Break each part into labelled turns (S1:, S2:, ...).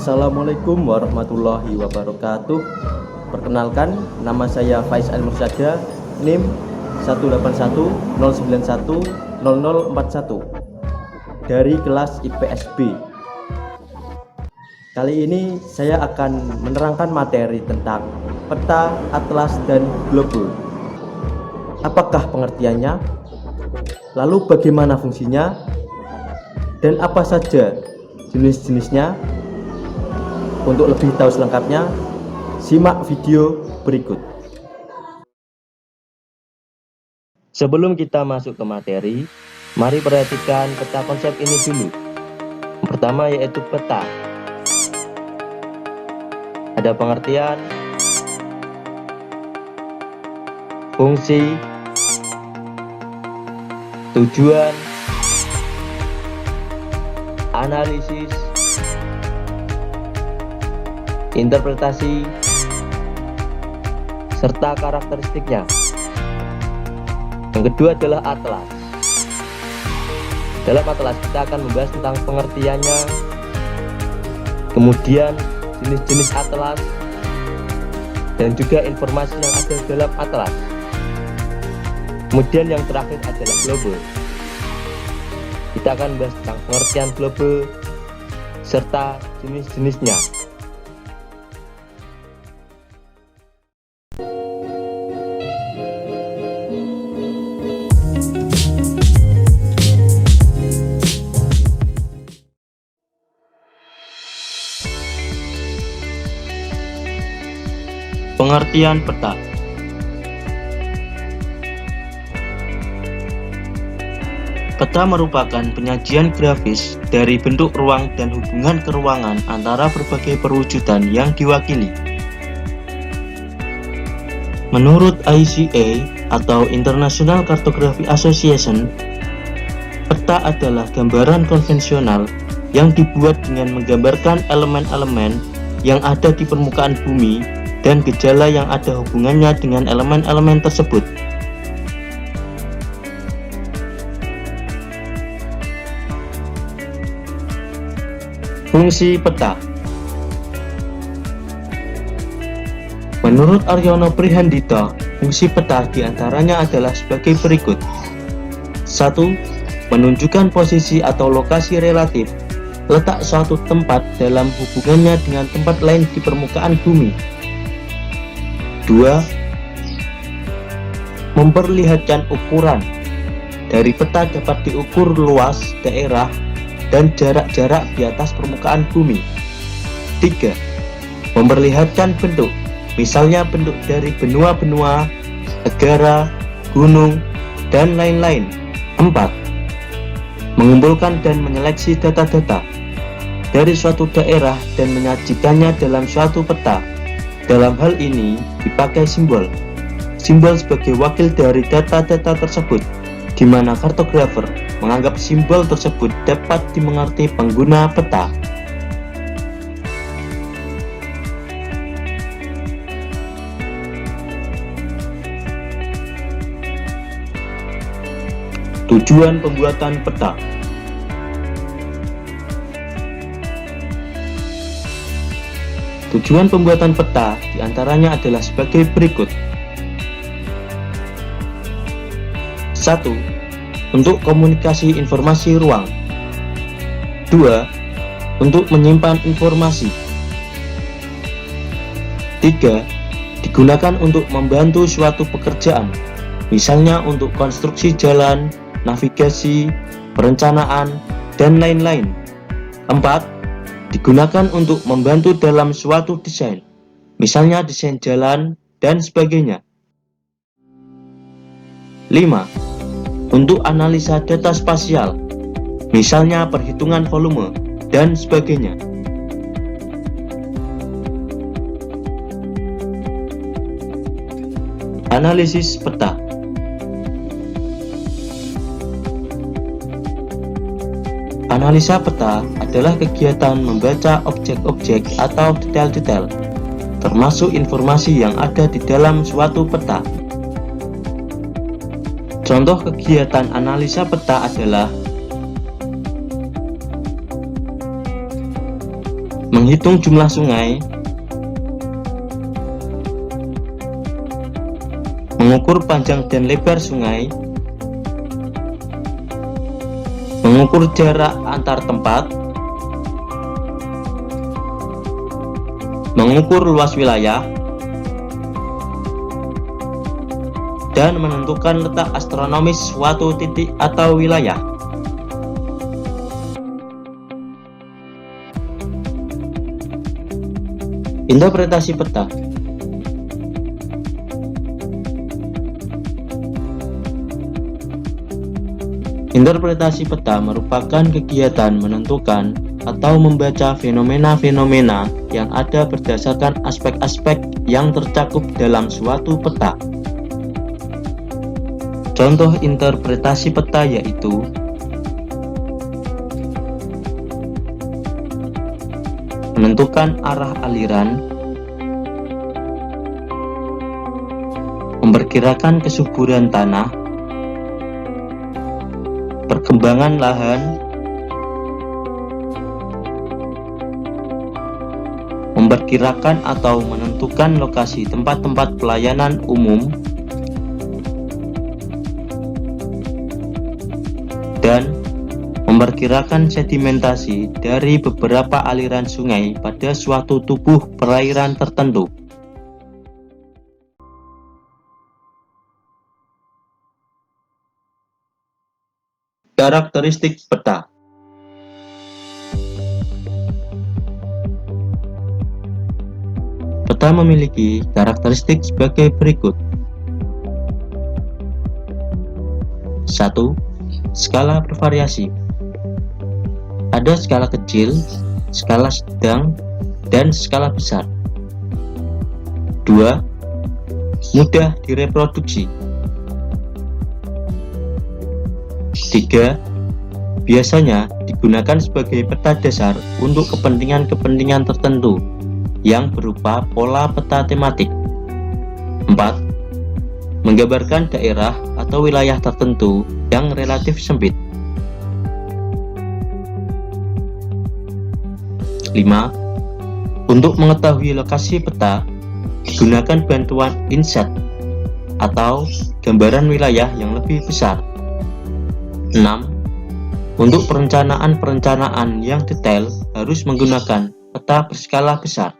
S1: Assalamualaikum warahmatullahi wabarakatuh. Perkenalkan, nama saya Faiz Al-Mursada, NIM 18109100041 dari kelas IPS B. Kali ini saya akan menerangkan materi tentang peta, atlas, dan globe. Apakah pengertiannya? Lalu bagaimana fungsinya? Dan apa saja jenis-jenisnya? Untuk lebih tahu selengkapnya, simak video berikut. Sebelum kita masuk ke materi, mari perhatikan peta konsep ini dulu. Yang pertama yaitu peta. Ada pengertian, fungsi, tujuan, analisis, interpretasi, serta karakteristiknya. Yang kedua adalah atlas. Dalam atlas kita akan membahas tentang pengertiannya, kemudian jenis-jenis atlas, dan juga informasi yang ada dalam atlas. Kemudian yang terakhir adalah globe. Kita akan membahas tentang pengertian globe serta jenis-jenisnya. Pengertian peta. Peta merupakan penyajian grafis dari bentuk ruang dan hubungan keruangan antara berbagai perwujudan yang diwakili. Menurut ICA atau International Cartography Association, peta adalah gambaran konvensional yang dibuat dengan menggambarkan elemen-elemen yang ada di permukaan bumi dan gejala yang ada hubungannya dengan elemen-elemen tersebut. Fungsi peta. Menurut Aryono Prihandita, fungsi peta diantaranya adalah sebagai berikut. 1. Menunjukkan posisi atau lokasi relatif letak suatu tempat dalam hubungannya dengan tempat lain di permukaan bumi. 2. Memperlihatkan ukuran. Dari peta dapat diukur luas daerah dan jarak-jarak di atas permukaan bumi. 3. Memperlihatkan bentuk, misalnya bentuk dari benua-benua, negara, gunung, dan lain-lain. 4. Mengumpulkan dan menyeleksi data-data dari suatu daerah dan menyajikannya dalam suatu peta. Dalam hal ini dipakai simbol. Simbol sebagai wakil dari data-data tersebut, di mana kartografer menganggap simbol tersebut dapat dimengerti pengguna peta. Tujuan pembuatan peta. Tujuan pembuatan peta diantaranya adalah sebagai berikut. 1. Untuk komunikasi informasi ruang. 2. Untuk menyimpan informasi. 3. Digunakan untuk membantu suatu pekerjaan, misalnya untuk konstruksi jalan, navigasi, perencanaan, dan lain-lain. 4. Digunakan untuk membantu dalam suatu desain, misalnya desain jalan dan sebagainya. 5. Untuk analisa data spasial, misalnya perhitungan volume dan sebagainya. Analisis peta. Analisa peta adalah kegiatan membaca objek-objek atau detail-detail, termasuk informasi yang ada di dalam suatu peta. Contoh kegiatan analisa Menghitung jumlah sungai, mengukur panjang dan lebar sungai, mengukur jarak antar tempat, mengukur luas wilayah, dan menentukan letak astronomis suatu titik atau wilayah. Interpretasi peta. Interpretasi peta merupakan kegiatan menentukan atau membaca fenomena-fenomena yang ada berdasarkan aspek-aspek yang tercakup dalam suatu peta. Contoh interpretasi peta yaitu menentukan arah aliran, memperkirakan kesuburan tanah, perkembangan lahan, memperkirakan atau menentukan lokasi tempat-tempat pelayanan umum, dan memperkirakan sedimentasi dari beberapa aliran sungai pada suatu tubuh perairan tertentu. Karakteristik peta. Peta memiliki karakteristik sebagai berikut. 1. Skala bervariasi. Ada skala kecil, skala sedang, dan skala besar. 2. Mudah direproduksi. 3. Biasanya digunakan sebagai peta dasar untuk kepentingan-kepentingan tertentu yang berupa pola peta tematik. 4. Menggambarkan daerah atau wilayah tertentu yang relatif sempit. 5. Untuk mengetahui lokasi peta, digunakan bantuan inset atau gambaran wilayah yang lebih besar. 6. Untuk perencanaan-perencanaan yang detail harus menggunakan peta berskala besar.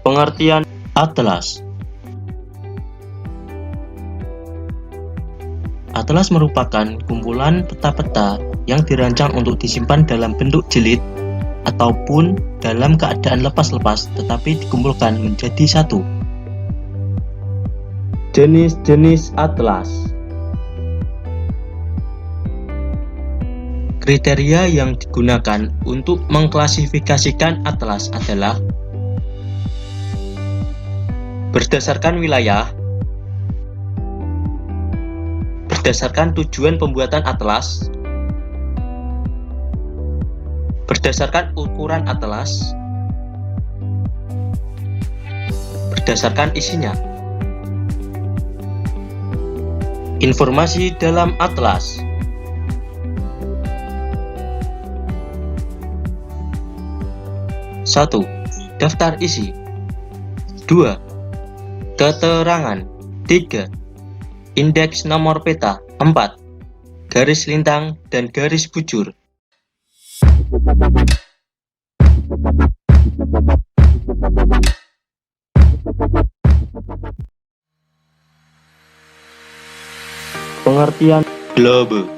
S1: Pengertian atlas. Atlas merupakan kumpulan peta-peta yang dirancang untuk disimpan dalam bentuk jilid ataupun dalam keadaan lepas-lepas tetapi dikumpulkan menjadi satu. Jenis-jenis atlas. Kriteria yang digunakan untuk mengklasifikasikan atlas adalah berdasarkan wilayah, berdasarkan tujuan pembuatan atlas, berdasarkan ukuran atlas, berdasarkan isinya. Informasi dalam atlas. Satu, daftar isi. 2. Keterangan. 3. Indeks nomor peta. 4. Garis lintang dan garis bujur. Pengertian globe.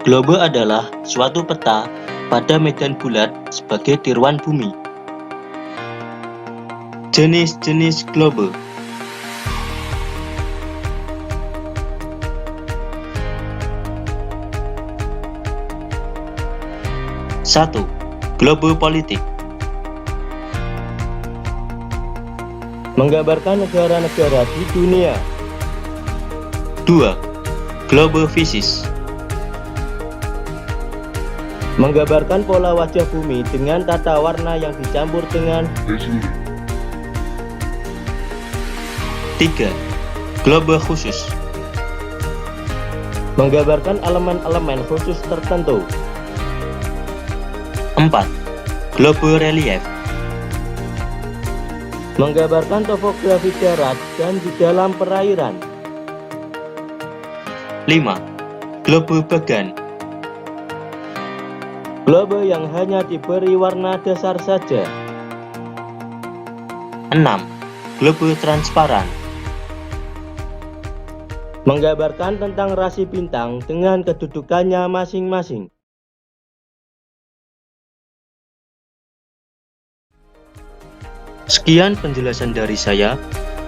S1: Globe adalah suatu peta pada medan bulat sebagai tiruan bumi. Jenis-jenis globe. Satu, globe politik. Menggambarkan negara-negara di dunia. 2. Globe fisis. Menggambarkan pola wajah bumi dengan tata warna yang dicampur dengan 3. Globe khusus. Menggambarkan elemen-elemen khusus tertentu. 4. Globe relief. Menggambarkan topografi darat dan di dalam perairan. 5. Globe bagan. Globe yang hanya diberi warna dasar saja. 6. Globe transparan. Menggambarkan tentang rasi bintang dengan kedudukannya masing-masing. Sekian penjelasan dari saya.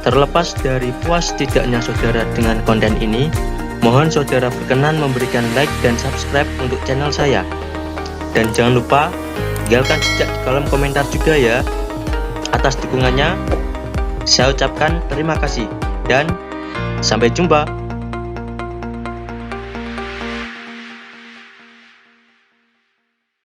S1: Terlepas dari puas tidaknya saudara dengan konten ini, mohon saudara berkenan memberikan like dan subscribe untuk channel saya. Dan jangan lupa tinggalkan jejak di kolom komentar juga ya. Atas dukungannya, saya ucapkan terima kasih dan sampai jumpa.